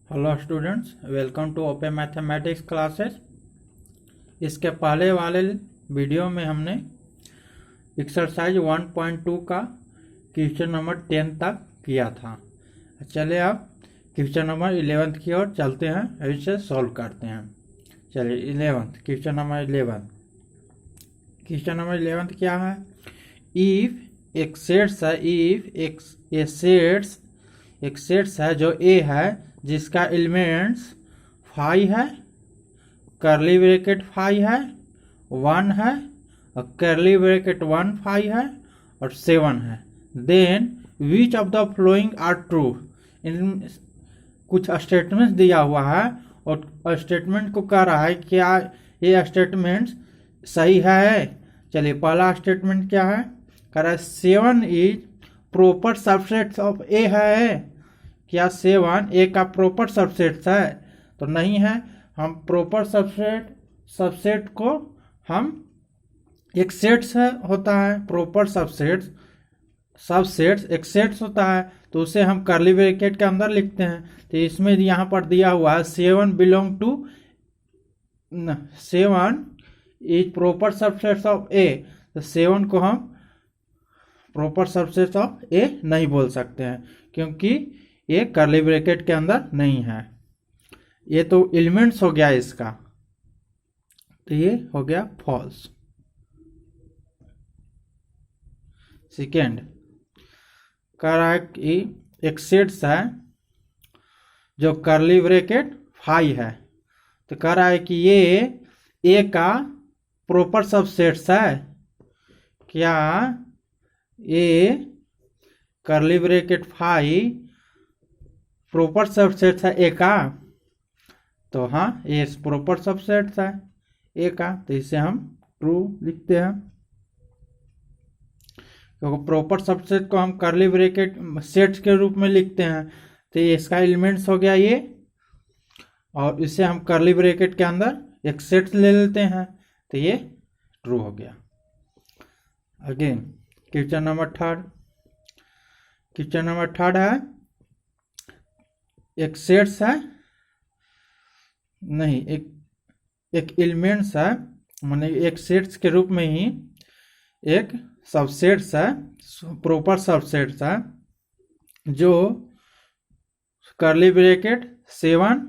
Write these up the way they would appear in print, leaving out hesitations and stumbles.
Hello students, welcome to open mathematics classes. इसके पहले वाले वीडियो में हमने एक्सरसाइज 1.2 का क्वेश्चन नंबर 10 तक किया था। चलिए अब क्वेश्चन नंबर 11 की ओर चलते हैं, इसे सॉल्व करते हैं। चलिए 11 क्वेश्चन नंबर 11। क्वेश्चन नंबर 11 क्या है? इफ एक सेट्स है, इफ एक सेट्स है जो ए है, जिसका एलिमेंट्स 5 है, करली ब्रैकेट 5 है, 1 है, और करली ब्रैकेट 1 5 है और 7 है। Then which of the following are true. इन कुछ स्टेटमेंट्स दिया हुआ है और स्टेटमेंट को कह रहा है क्या ये स्टेटमेंट्स सही है। चलिए पहला स्टेटमेंट क्या है? कह रहा है 7 इज प्रॉपर सबसेट ऑफ ए है। क्या 7 ए का प्रॉपर सबसेट है? तो नहीं है। हम प्रॉपर सबसेट को हम एक सेट्स है होता है, प्रॉपर सबसेट्स एक सेट्स होता है, तो उसे हम कर्ली ब्रैकेट के अंदर लिखते हैं। तो इसमें यहाँ पर दिया हुआ है 7 belong to 7 is proper subset of A. तो 7 को हम प्रॉपर सबसेट ऑफ ए नहीं बोल सकते हैं, क्योंकि ये कर्ली ब्रैकेट के अंदर नहीं है। ये तो एलिमेंट्स हो गया इसका, तो ये हो गया फॉल्स। सेकेंड कह रहा है कि एक सेट्स है जो कर्ली ब्रैकेट 5 है, तो कह रहा है कि ये ए का प्रॉपर सबसेट्स है। क्या ए कर्ली ब्रैकेट 5 प्रॉपर सबसेट है ए का? तो हाँ, ये प्रॉपर सबसेट है ए का, तो इसे हम ट्रू लिखते हैं, क्योंकि प्रॉपर सबसेट को हम कर्ली ब्रैकेट सेट्स के रूप में लिखते हैं। तो ये इसका एलिमेंट्स हो गया ये, और इसे हम कर्ली ब्रैकेट के अंदर एक सेट ले लेते हैं, तो ये ट्रू हो गया। अगेन क्वेश्चन नंबर थर्ड है, एक सेट्स है, नहीं एक एलिमेंट्स है, माने एक सेट्स के रूप में ही एक सबसेट्स है, प्रॉपर सबसेट्स है, जो कर्ली ब्रैकेट 7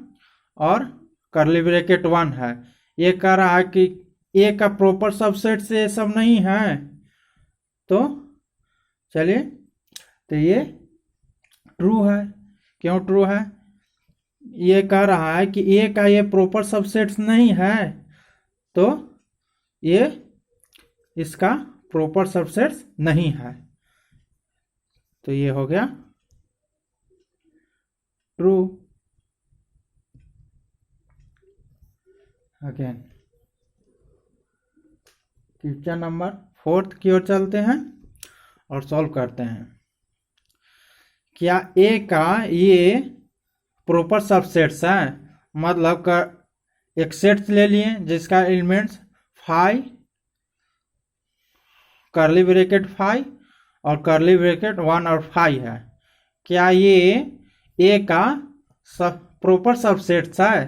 और कर्ली ब्रैकेट 1 है। ये कह रहा है कि ए का प्रॉपर सबसेट से ये सब नहीं है। तो चलिए, तो ये ट्रू है। क्यों ट्रू है? ये कह रहा है कि ए का ये प्रॉपर सबसेट्स नहीं है, तो ये इसका प्रॉपर सबसेट्स नहीं है, तो ये हो गया ट्रू। अगेन क्वेश्चन नंबर 4 की ओर चलते हैं और सॉल्व करते हैं। क्या ए का ये प्रॉपर सबसेट्स है? मतलब का एक सेट्स ले लिए जिसका एलिमेंट्स 5, कर्ली ब्रैकेट 5 और कर्ली ब्रैकेट 1 और 5 है। क्या ये ए का प्रॉपर सबसेट्स है?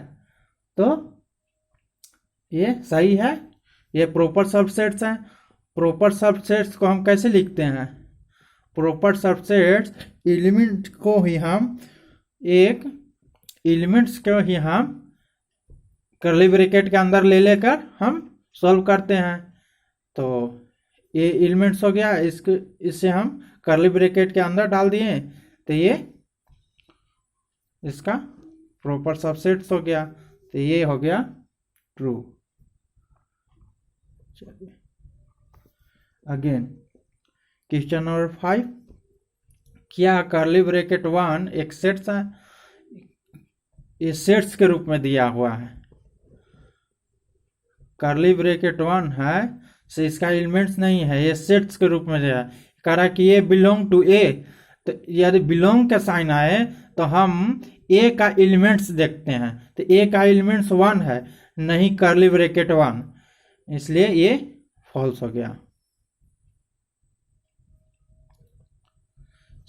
तो ये सही है, ये प्रॉपर सबसेट्स है। प्रॉपर सबसेट्स को हम कैसे लिखते हैं? प्रॉपर सबसेट्स एलिमेंट को ही हम कर्ली ब्रैकेट के अंदर ले लेकर हम सॉल्व करते हैं। तो ये एलिमेंट्स हो गया, इसे हम कर्ली ब्रैकेट के अंदर डाल दिए, तो ये इसका प्रॉपर सबसेट्स हो गया, तो ये हो गया ट्रू। चलिए अगेन क्वेश्चन नंबर 5। क्या कर्ली ब्रैकेट 1 एक सेट्स है? ये सेट्स के रूप में दिया हुआ है। कर्ली ब्रैकेट 1 है, से इसका एलिमेंट्स नहीं है, ये सेट्स के रूप में दिया। कह रहा है कि ये बिलोंग टू ए, तो यदि बिलोंग का साइन आए तो हम ए का एलिमेंट्स देखते हैं, तो ए का एलिमेंट्स 1 है, नहीं कर्ली ब्रैकेट 1, इसलिए ये फॉल्स हो गया।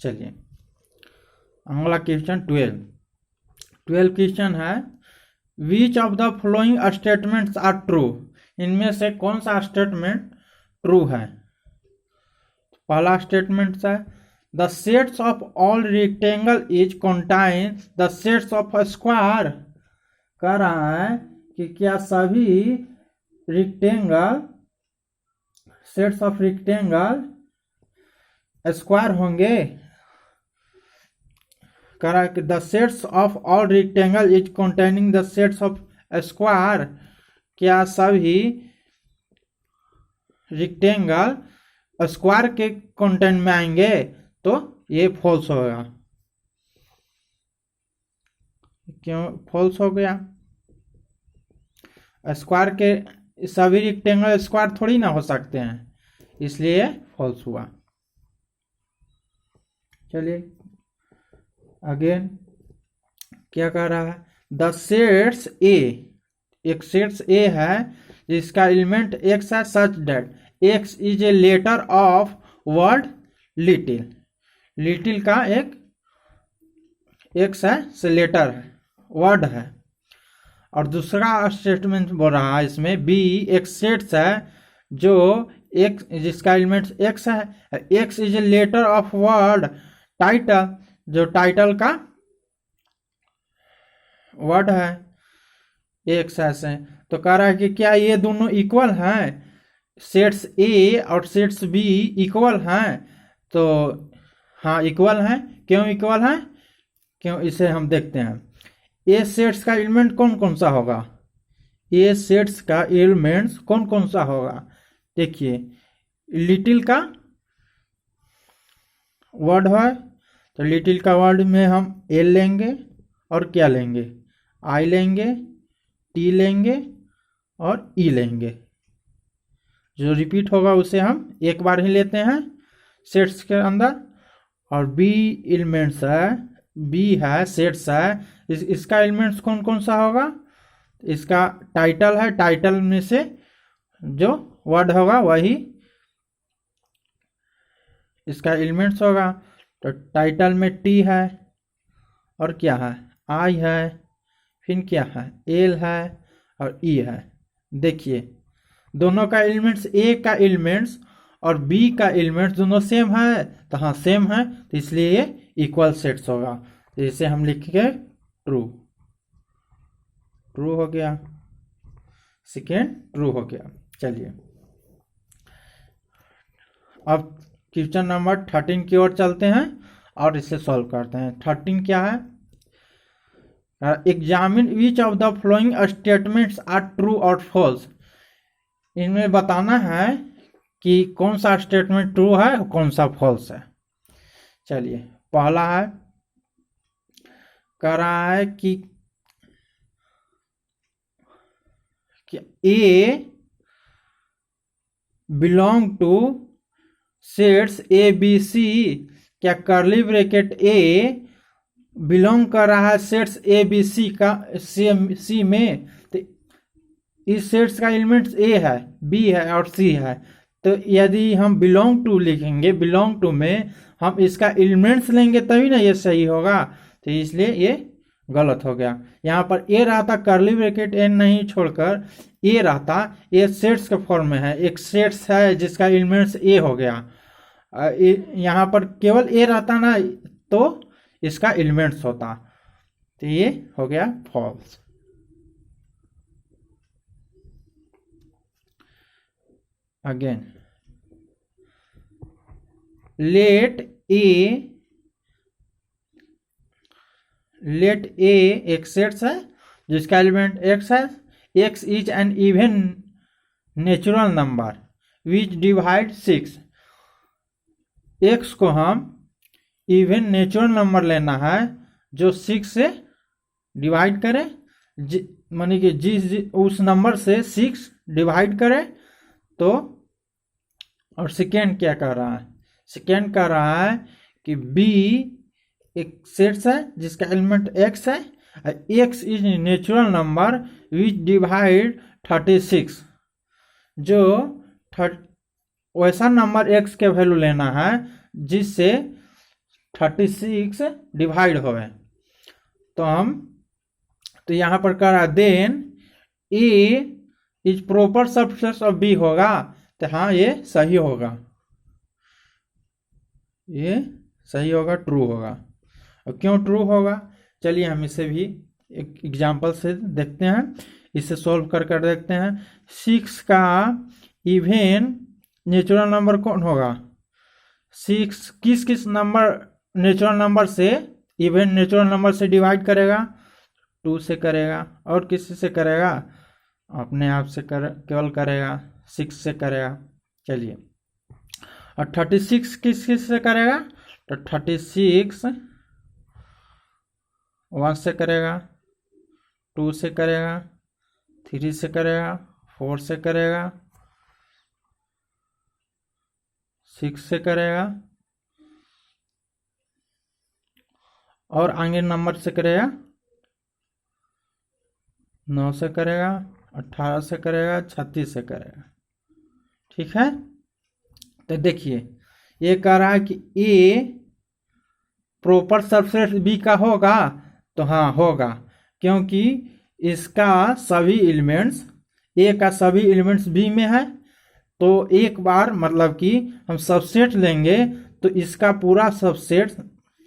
चलिए अगला क्वेश्चन 12 12 क्वेश्चन है। Which of the following statements are true, इनमें से कौन सा स्टेटमेंट ट्रू है। पहला स्टेटमेंट है the sets of all rectangle is contain the sets of square. कह रहा है कि क्या सभी rectangle sets of rectangle square होंगे। कह रहा है कि the sets of all rectangle is containing the sets of square, क्या सभी रेक्टेंगल स्क्वायर के कंटेंट में आएंगे, तो ये फॉल्स होगा। क्यों फॉल्स हो गया, स्क्वायर के सभी रेक्टेंगल स्क्वायर थोड़ी ना हो सकते हैं, इसलिए फॉल्स हुआ। चलिए अगेन क्या कह रहा है, द सेट्स ए, एक सेट्स ए है जिसका एलिमेंट एक्स है such that x is a letter of word little. Little का एक एक्स है से लेटर है, वर्ड है। और दूसरा स्टेटमेंट बोल रहा है इसमें बी एक सेट्स है जो एक जिसका एलिमेंट एक्स है, x is a letter of word title, जो टाइटल का वर्ड है एक्स ऐसे। तो कह रहा है कि क्या ये दोनों इक्वल हैं, सेट्स ए और सेट्स बी इक्वल हैं। तो हाँ इक्वल हैं। क्यों इक्वल हैं, क्यों इसे हम देखते हैं। ए सेट्स का एलिमेंट कौन कौन सा होगा, ए सेट्स का एलिमेंट्स कौन कौन सा होगा। देखिए लिटिल का वर्ड है, तो लिटिल का वर्ड में हम एल लेंगे और क्या लेंगे, आई लेंगे, टी लेंगे और ई लेंगे। जो रिपीट होगा उसे हम एक बार ही लेते हैं सेट्स के अंदर। और बी एलिमेंट्स है, बी है सेट्स है, इसका एलिमेंट्स कौन कौन सा होगा, इसका टाइटल है, टाइटल में से जो वर्ड होगा वही इसका एलिमेंट्स होगा। तो टाइटल में टी है और क्या है, आई है, फिर क्या है, एल है और ई है। देखिए दोनों का एलिमेंट्स, ए का एलिमेंट्स और बी का एलिमेंट्स दोनों सेम है, तो हाँ सेम है, तो इसलिए ये इक्वल सेट्स होगा। तो इसे हम लिखेंगे ट्रू, ट्रू हो गया, सेकेंड ट्रू हो गया। चलिए अब क्वेश्चन नंबर 13 की ओर चलते हैं और इसे सॉल्व करते हैं। 13 क्या है, examine which of the following statements are true और फॉल्स। इनमें बताना है कि कौन सा स्टेटमेंट ट्रू है और कौन सा फॉल्स है। चलिए पहला है, कह रहा है कि A belong to sets A B C. क्या करली ब्रैकेट ए बिलोंग कर रहा है सेट्स ए बी सी का सी में, तो इस सेट्स का एलिमेंट्स ए है, बी है और सी है। तो यदि हम बिलोंग टू लिखेंगे, बिलोंग टू में हम इसका एलिमेंट्स लेंगे तभी ना ये सही होगा, तो इसलिए ये गलत हो गया। यहाँ पर ए रहता करली ब्रैकेट एन नहीं छोड़कर ए रहता, ये सेट्स के फॉर्म में है, एक सेट्स है जिसका एलिमेंट्स ए हो गया। यहाँ पर केवल ए रहता ना तो इसका एलिमेंट्स होता, तो ये हो गया फॉल्स। अगेन लेट ए एक सेट्स है जिसका एलिमेंट एक्स है, x is an even natural number which divide 6। X को हम इवन नेचुरल नंबर लेना है जो 6 से डिवाइड करे, मानी कि जिस उस नंबर से 6 डिवाइड करे। तो और सेकेंड क्या कर रहा है, सेकेंड कह रहा है कि बी एक सेट्स है जिसका एलिमेंट एक्स है, x is natural number which divide 36। जो वैसा नंबर एक्स के वैल्यू लेना है जिससे 36 डिवाइड होवे। तो हम तो यहाँ पर कह रहा then A is proper subset of B होगा, तो हाँ ये सही होगा, ये सही होगा, ट्रू होगा। और क्यों ट्रू होगा, चलिए हम इसे भी एक एग्जांपल से देखते हैं, इसे सॉल्व कर कर देखते हैं। 6 का इवन नेचुरल नंबर कौन होगा, 6 किस किस नंबर नेचुरल नंबर से इवन नेचुरल नंबर से डिवाइड करेगा, 2 से करेगा, और किसी से करेगा, अपने आप से केवल करेगा, 6 से करेगा। चलिए, और 36 किस किस से करेगा, तो 36 1 से करेगा, 2 से करेगा, 3 से करेगा, 4 से करेगा, 6 से करेगा, और आगे नंबर से करेगा, 9 से करेगा, 18 से करेगा, 36 से करेगा। ठीक है, तो देखिए ये कह रहा है कि ए प्रॉपर सबसेट बी का होगा, तो हाँ होगा, क्योंकि इसका सभी एलिमेंट्स, ए का सभी एलिमेंट्स बी में है। तो एक बार मतलब कि हम सबसेट लेंगे तो इसका पूरा सबसेट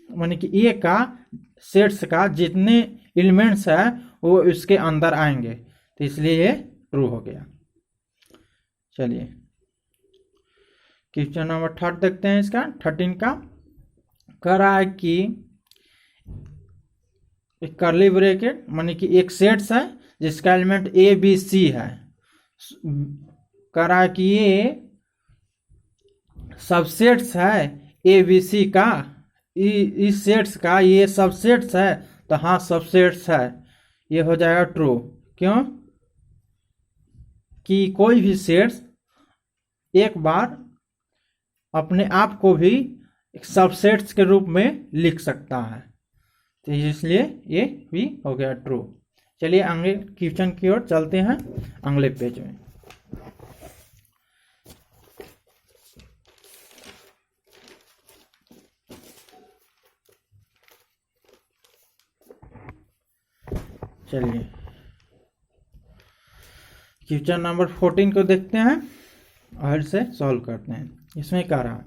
माने कि ए का सेट्स का जितने एलिमेंट्स है वो इसके अंदर आएंगे, तो इसलिए ये ट्रू हो गया। चलिए क्वेश्चन नंबर 3 देखते हैं, इसका 13 का कह रहा है कि एक कर्ली ब्रैकेट माने कि एक सेट्स है जिसका एलिमेंट ए बी सी है, कह रहा है कि ये सबसेट्स है ए बी सी का, इस सेट्स का ये सबसेट्स है, तो हाँ सबसेट्स है, ये हो जाएगा ट्रू। क्यों कि कोई भी सेट्स एक बार अपने आप को भी एक सबसेट्स के रूप में लिख सकता है, तो इसलिए ये भी हो गया ट्रू। चलिए अगले क्वेश्चन की ओर चलते हैं, अगले पेज में। चलिए क्वेश्चन नंबर 14 को देखते हैं और इसे सॉल्व करते हैं। इसमें कह रहा है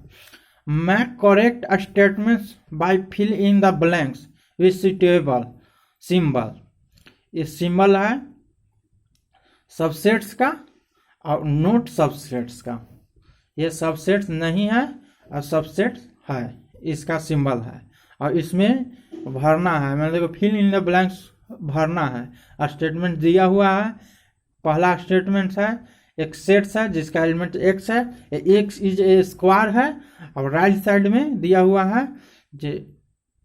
make correct statements by fill in the blanks with suitable symbol. ये सिंबल है सबसेट्स का और नोट सबसेट्स का, ये सबसेट्स नहीं है और सबसेट्स है, इसका सिंबल है, और इसमें भरना है, मतलब देखो फिल इन द ब्लैंक्स भरना है। स्टेटमेंट दिया हुआ है, पहला स्टेटमेंट है एक सेट्स है जिसका एलिमेंट एक्स है, एक्स इज ए स्क्वायर है, और राइट साइड में दिया हुआ है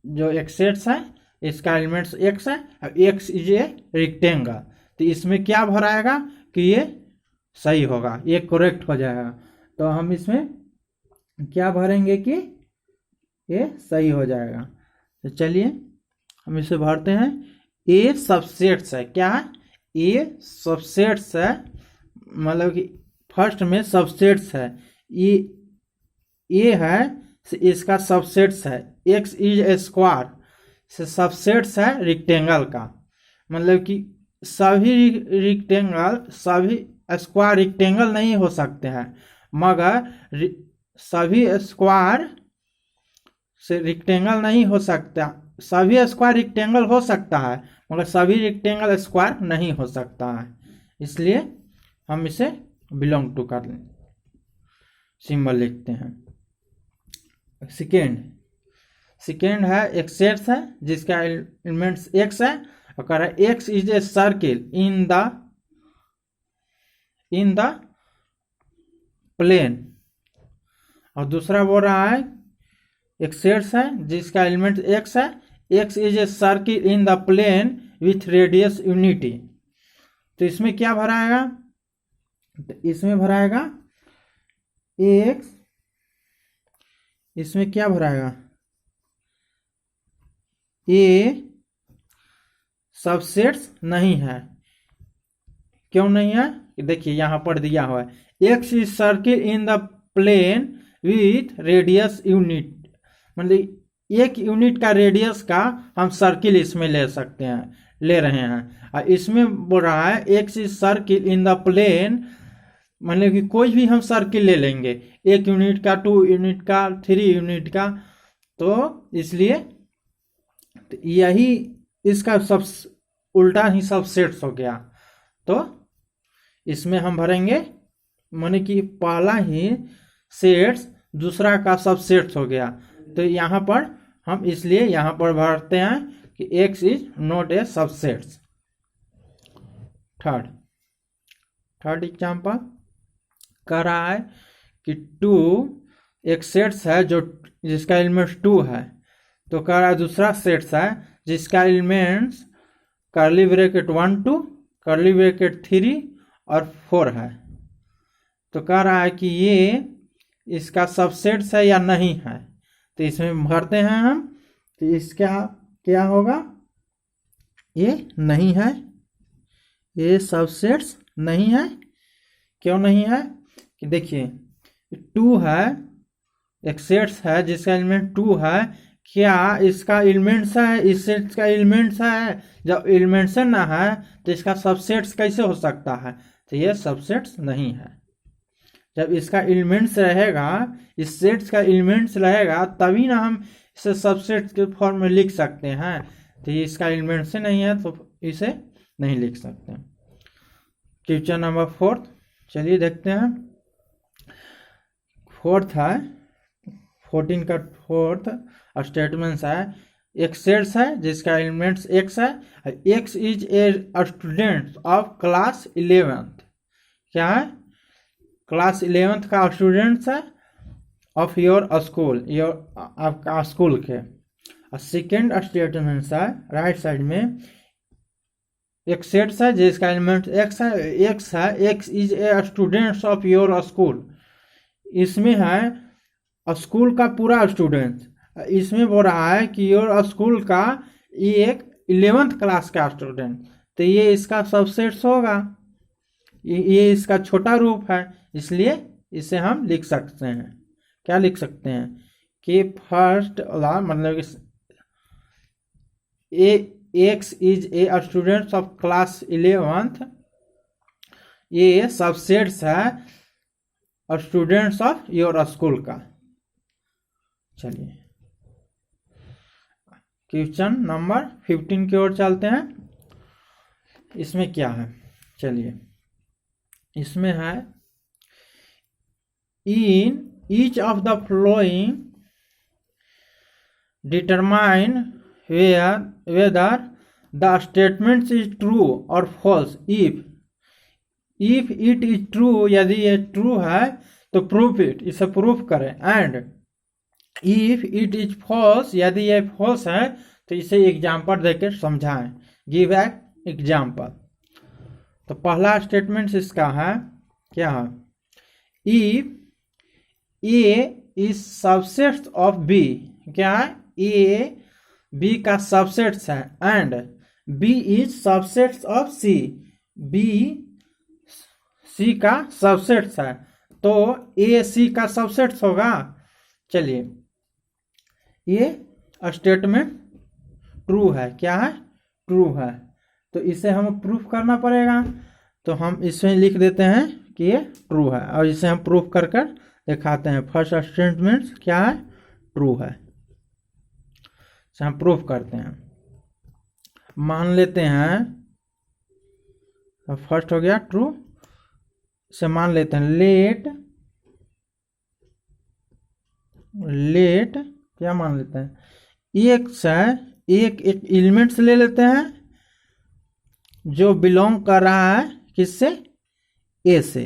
जो एक सेट्स है इसका एलिमेंट्स एक्स है और एक्स इज ए रेक्टेंगल। तो इसमें क्या भराएगा कि ये सही होगा, ये करेक्ट हो जाएगा। तो हम इसमें क्या भरेंगे कि ये सही हो जाएगा। तो चलिए हम इसे भरते हैं। ए सबसेट्स है, क्या है, ए सबसेट्स है, मतलब कि फर्स्ट में सबसेट्स है, ये है इसका सबसेट्स है, एक्स इज ए स्क्वायर से सबसेट्स है रेक्टेंगल का, मतलब कि सभी रेक्टेंगल, सभी स्क्वायर रेक्टेंगल नहीं हो सकते हैं, मगर सभी स्क्वायर से रेक्टेंगल नहीं हो सकता, सभी स्क्वायर रेक्टेंगल हो सकता है मगर सभी रेक्टेंगल स्क्वायर नहीं हो सकता है, इसलिए हम इसे बिलोंग टू कर सिंबल लिखते हैं। सेकेंड है एक सेट्स है जिसका एलिमेंट्स एक्स है, और कह रहा है x is a circle in the plane, और दूसरा बोल रहा है एक सेट्स है जिसका एलिमेंट एक्स है, x is a circle in the plane with radius unity. तो इसमें क्या भराएगा, तो इसमें भराएगा एक्स, इसमें क्या भराएगा, ए सबसेट्स नहीं है। क्यों नहीं है, देखिए यहां पर दिया हुआ है x is circle in the plane with radius unit, मतलब एक यूनिट का रेडियस का हम सर्किल इसमें ले सकते हैं, ले रहे हैं। और इसमें बोल रहा है x is circle in the plane, मतलब कि कोई भी हम सर्किल ले लेंगे, 1 यूनिट का, 2 यूनिट का, 3 यूनिट का, तो इसलिए तो यही इसका सब उल्टा ही सबसेट्स हो गया। तो इसमें हम भरेंगे, माने कि पहला ही सेट्स दूसरा का सबसेट्स हो गया। तो यहाँ पर हम इसलिए यहाँ पर भरते हैं कि x is not A subsets. Third example कह रहा है कि 2 एक सेट्स है जो जिसका एलिमेंट्स 2 है। तो कह रहा है दूसरा सेट्स है जिसका elements curly bracket 1 2 curly bracket 3 और 4 है। तो कह रहा है कि ये इसका सबसेट्स है या नहीं है। तो इसमें भरते हैं हम, तो इसका क्या होगा, ये नहीं है, ये सबसेट्स नहीं है। क्यों नहीं है कि देखिए 2 है, एक सेट्स है जिसका एलिमेंट 2 है, क्या इसका एलिमेंट्स है, इस सेट्स का एलिमेंट्स है? जब एलिमेंट्स ना है तो इसका सबसेट्स कैसे हो सकता है? तो ये सबसेट्स नहीं है। जब इसका एलिमेंट्स रहेगा, इस सेट्स का एलिमेंट्स रहेगा, तभी ना हम इसे सबसेट्स के फॉर्म में लिख सकते हैं। तो ये इसका एलिमेंट्स नहीं है तो इसे नहीं लिख सकते। क्वेश्चन नंबर 4, चलिए देखते हैं। 4th है 14 का 4th स्टेटमेंट्स है, एक सेट्स है जिसका एलिमेंट्स x है, x is a student of class 11th। क्या है? क्लास 11th का स्टूडेंट्स है ऑफ योर स्कूल, आपका स्कूल के। सेकेंड स्टेटमेंट है राइट साइड में, एक सेट्स है जिसका एलिमेंट x है, x is a students of your school. इसमें है स्कूल का पूरा स्टूडेंट, इसमें बोल रहा है कि योर स्कूल का एक 11th क्लास का स्टूडेंट। तो ये इसका सबसेट्स होगा, ये इसका छोटा रूप है, इसलिए इसे हम लिख सकते हैं। क्या लिख सकते हैं कि फर्स्ट वाला मतलब x is a student of class 11th, ये सबसेट्स है स्टूडेंट्स ऑफ योर स्कूल का। चलिए क्वेश्चन नंबर 15 की ओर चलते हैं। इसमें क्या है, चलिए इसमें है in each of the following determine whether the statement is true और false if it is true, यदि ये ट्रू है तो प्रूफ इट, इसे प्रूफ करें। And if it is false, यदि ये फॉल्स है तो इसे एग्जाम्पल देकर समझाएं। Give example. तो पहला स्टेटमेंट इसका है क्या है, if A is subsets of B. क्या है? ए बी का सबसेट्स है and B is subsets of C, B C का सबसेट्स है, तो ए सी का सबसेट्स होगा। चलिए ये स्टेटमेंट ट्रू है। क्या है? ट्रू है। तो इसे हमें प्रूफ करना पड़ेगा, तो हम इसमें लिख देते हैं कि ये ट्रू है और इसे हम प्रूफ कर कर दिखाते हैं। फर्स्ट स्टेटमेंट क्या है? ट्रू है। इसे हम प्रूफ करते हैं। मान लेते हैं फर्स्ट हो गया ट्रू, इसे मान लेते हैं लेट क्या मान लेते हैं, एक एलिमेंट्स ले लेते हैं जो बिलोंग कर रहा है किससे? ए से।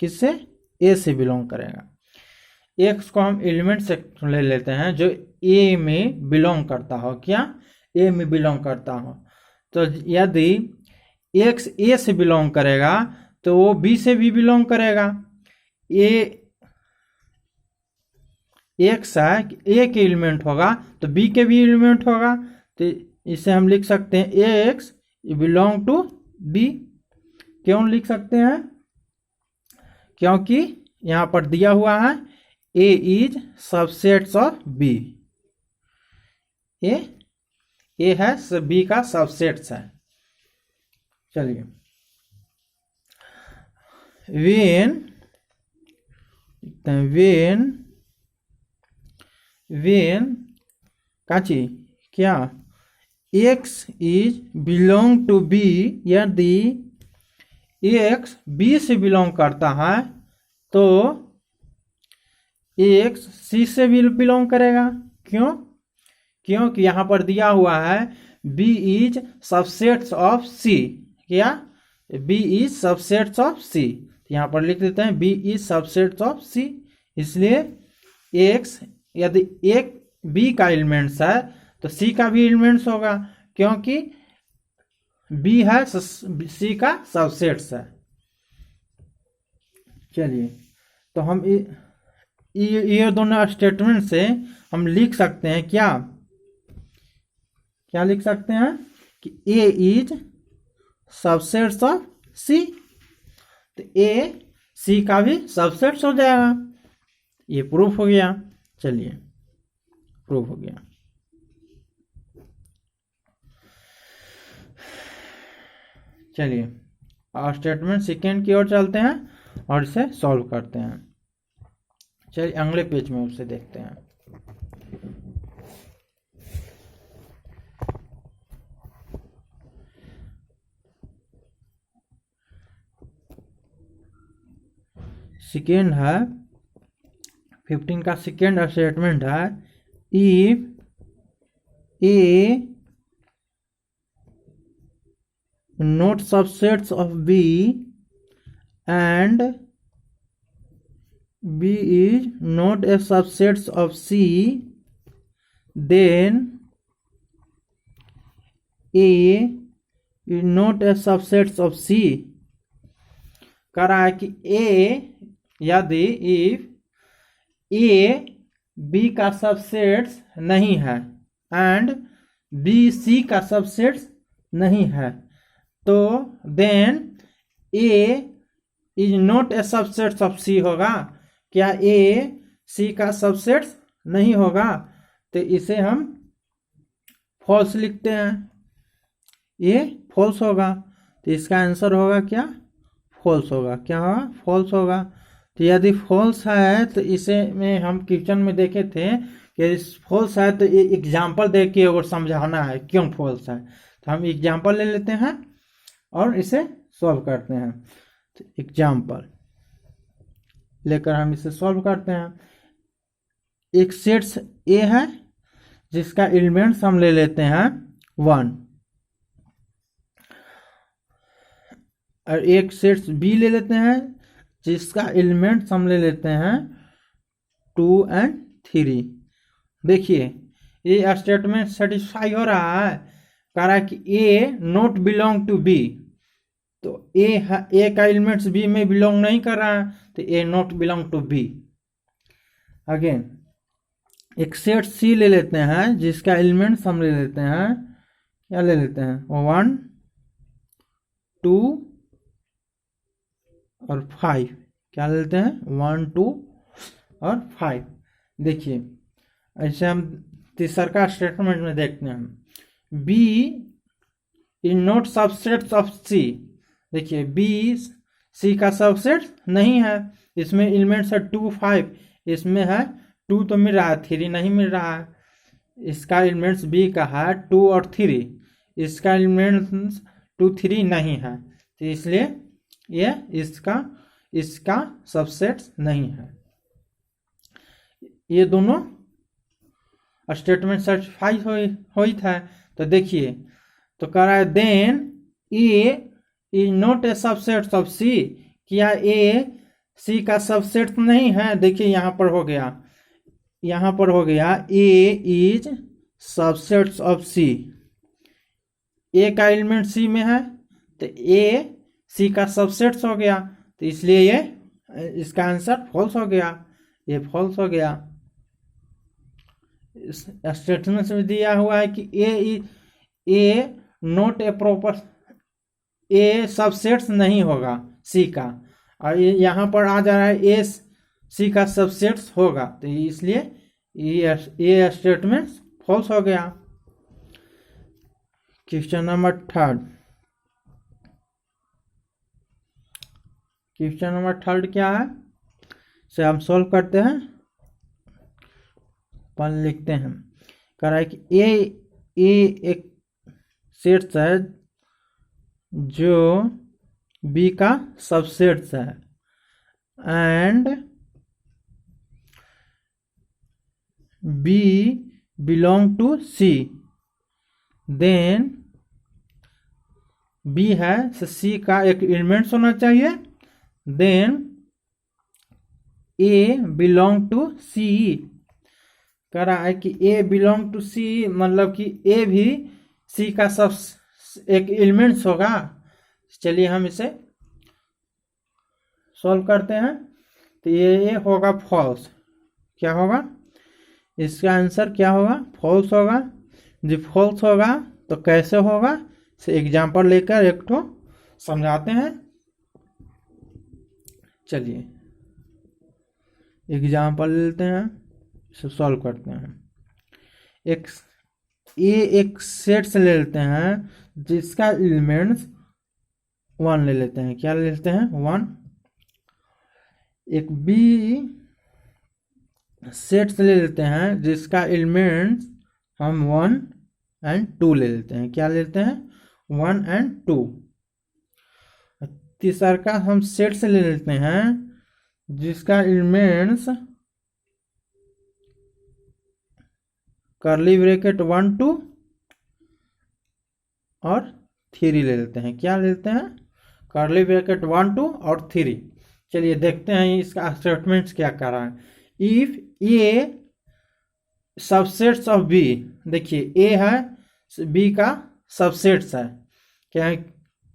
किससे? ए से बिलोंग करेगा। एक्स को हम एलिमेंट से ले लेते हैं जो ए में बिलोंग करता हो। क्या? ए में बिलोंग करता हो। तो यदि एक्स ए से बिलोंग करेगा तो वो बी से भी बिलोंग करेगा। ए एक्स है, ए के एलिमेंट होगा तो बी के भी एलिमेंट होगा। तो इसे हम लिख सकते हैं ए एक्स बिलोंग टू बी। क्यों लिख सकते हैं? क्योंकि यहाँ पर दिया हुआ है ए इज सबसेट्स ऑफ बी। ए है बी का सबसेट्स है। चलिए, वेन काची क्या x is belong to B, यदि x b से बिलोंग करता है तो x c से भी बिलोंग करेगा। क्यों? क्योंकि यहाँ पर दिया हुआ है b is subsets of c। क्या? b is subsets of c। यहाँ पर लिख देते हैं b is subsets of c। इसलिए x यदि एक b का एलिमेंट्स है तो c का भी एलिमेंट्स होगा, क्योंकि b है c का सबसेट्स है। चलिए, तो हम ये दोनों स्टेटमेंट से हम लिख सकते हैं क्या लिख सकते हैं कि a is subsets of c, तो a c का भी सबसेट्स हो जाएगा। ये प्रूफ हो गया। चलिए, प्रूफ हो गया। चलिए, स्टेटमेंट सेकेंड की ओर चलते हैं और इसे सॉल्व करते हैं। चलिए, अगले पेज में उसे देखते हैं। सेकेंड है 15 का सेकेंड स्टेटमेंट है if A not subsets of b and b is not a subset of c, then a is not a subset of c। कह रहा है कि a यदि if a b का सबसेट्स नहीं है एंड b c का सबसेट्स नहीं है, तो then a is not a subset of c होगा। क्या a c का सबसेट नहीं होगा? तो इसे हम फॉल्स लिखते हैं, ये फॉल्स होगा। तो इसका आंसर होगा क्या? फॉल्स होगा। क्या होगा? फॉल्स होगा। तो यदि फॉल्स है तो इसे में हम क्वेश्चन में देखे थे कि फॉल्स है तो ये एग्जाम्पल दे के और समझाना है क्यों फॉल्स है। तो हम एग्जाम्पल ले लेते हैं और इसे सॉल्व करते हैं। तो एग्जाम्पल लेकर हम इसे सॉल्व करते हैं। एक सेट्स ए है जिसका एलिमेंट्स हम ले लेते हैं 1, और एक सेट्स बी ले लेते हैं जिसका एलिमेंट्स हम ले लेते हैं 2 और 3। देखिए, ये स्टेटमेंट सेटिस्फाई हो रहा है। कह रहा है कि A not belong to B, तो ए का एलिमेंट्स बी में बिलोंग नहीं कर रहा है, तो A not belong to B. Again एक सेट सी ले लेते हैं जिसका एलिमेंट्स हम ले लेते हैं, क्या ले लेते हैं 1, 2 और 5। क्या ले लेते हैं 1, 2 और 5। देखिए, ऐसे हम तीसरा स्टेटमेंट में देखते हैं B is not subset of C. देखिए, बी सी का सबसेट नहीं है। इसमें एलिमेंट्स है 2, 5। इसमें है 2 तो मिल रहा है, 3 नहीं मिल रहा है। इसका एलिमेंट्स बी का है 2 और 3, इसका एलिमेंट्स 2, 3 नहीं है, तो इसलिए ये इसका सबसेट नहीं है। ये दोनों स्टेटमेंट सर्टिफाई हुई था। तो देखिए, तो कह रहा है then A is not a subset of C. क्या ए सी का सबसेट नहीं है? देखिए, यहाँ पर हो गया ए इज सबसेट ऑफ सी। ए का एलिमेंट सी में है तो ए सी का सबसेट हो गया, तो इसलिए ये इसका आंसर फॉल्स हो गया। ये फॉल्स हो गया। स्टेटमेंट में दिया हुआ है कि A not a proper, A subsets नहीं होगा सी का, और यहाँ पर आ जा रहा है ए सी का सबसेट्स होगा, तो इसलिए ये स्टेटमेंट फॉल्स हो गया। क्वेश्चन नंबर 3, क्वेश्चन नंबर 3 क्या है, से हम सॉल्व करते हैं। अपन लिखते हैं, कह रहा है कि ए एक सेट है जो बी का सबसेट है and B belong to C, then B है सी का एक एलिमेंट्स होना चाहिए, then A belong to C. कह रहा है कि ए बिलोंग टू सी मतलब कि ए भी सी का सब एक एलिमेंट्स होगा। चलिए हम इसे सॉल्व करते हैं। तो ये होगा फॉल्स। क्या होगा, इसका आंसर क्या होगा, फॉल्स होगा। जो फॉल्स होगा तो कैसे होगा, से एग्जाम्पल लेकर एक ठो समझाते हैं। चलिए एग्जाम्पल लेते हैं, इसे सॉल्व करते हैं। एक सेट से ले लेते हैं जिसका एलिमेंट्स 1 ले लेते हैं। क्या ले लेते हैं, 1। एक बी सेट से ले लेते हैं जिसका एलिमेंट्स हम 1 एंड 2 ले लेते हैं। क्या लेते हैं, 1 एंड 2। तीसरा का हम सेट से ले लेते हैं जिसका एलिमेंट्स कर्ली ब्रैकेट 1 2 और 3 ले लेते हैं। क्या लेते हैं, कर्ली ब्रैकेट 1 2 और 3। चलिए देखते हैं इसका स्टेटमेंट्स क्या कर रहा है। If A subsets of B, देखिए ए है बी का सबसेट्स है, क्या है,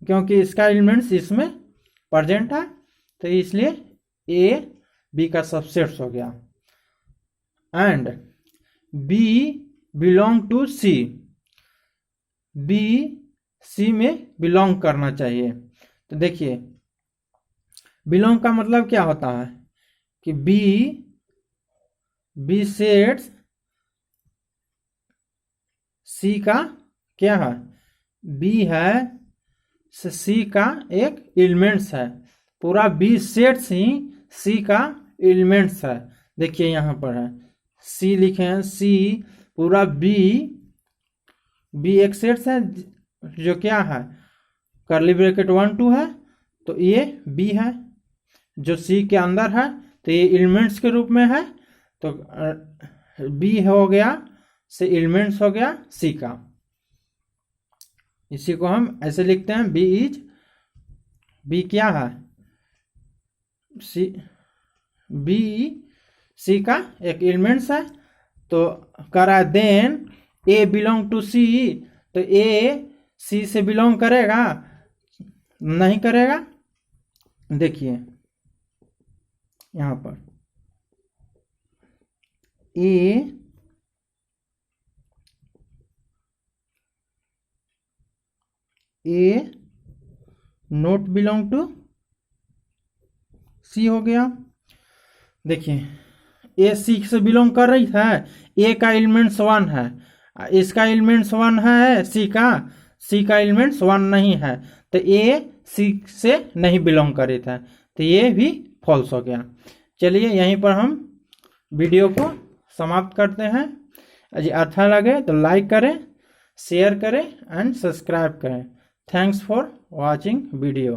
क्योंकि इसका एलिमेंट्स इसमें प्रेजेंट है तो इसलिए ए बी का सबसेट्स हो गया। And B belong to C, B C में बिलोंग करना चाहिए। तो देखिए बिलोंग का मतलब क्या होता है कि बी सेट्स सी का क्या है, बी है सी का एक एलिमेंट्स है। पूरा बी सेट्स ही सी का एलिमेंट्स है। देखिए यहाँ पर है सी लिखे हैं, सी पूरा बी एक सेट्स है जो क्या है, कर्ली ब्रैकेट 1 2 है, तो ये बी है जो सी के अंदर है, तो ये एलिमेंट्स के रूप में है। तो बी हो गया से एलिमेंट्स हो गया सी का। इसी को हम ऐसे लिखते हैं, बी क्या है, बी सी का एक एलिमेंट्स है। तो करा देन ए बिलोंग टू सी, तो ए सी से बिलोंग करेगा, नहीं करेगा। देखिए यहाँ पर ए नोट बिलोंग टू सी हो गया। देखिए ए सी से बिलोंग कर रही है, ए का एलिमेंट्स 1 है, इसका एलिमेंट्स 1 है, सी का एलिमेंट्स 1 नहीं है, तो ए सी से नहीं बिलोंग कर रही था, तो ये भी फॉल्स हो गया। चलिए यहीं पर हम वीडियो को समाप्त करते हैं। यदि अच्छा लगे तो लाइक करें, शेयर करें एंड सब्सक्राइब करें। Thanks for watching video.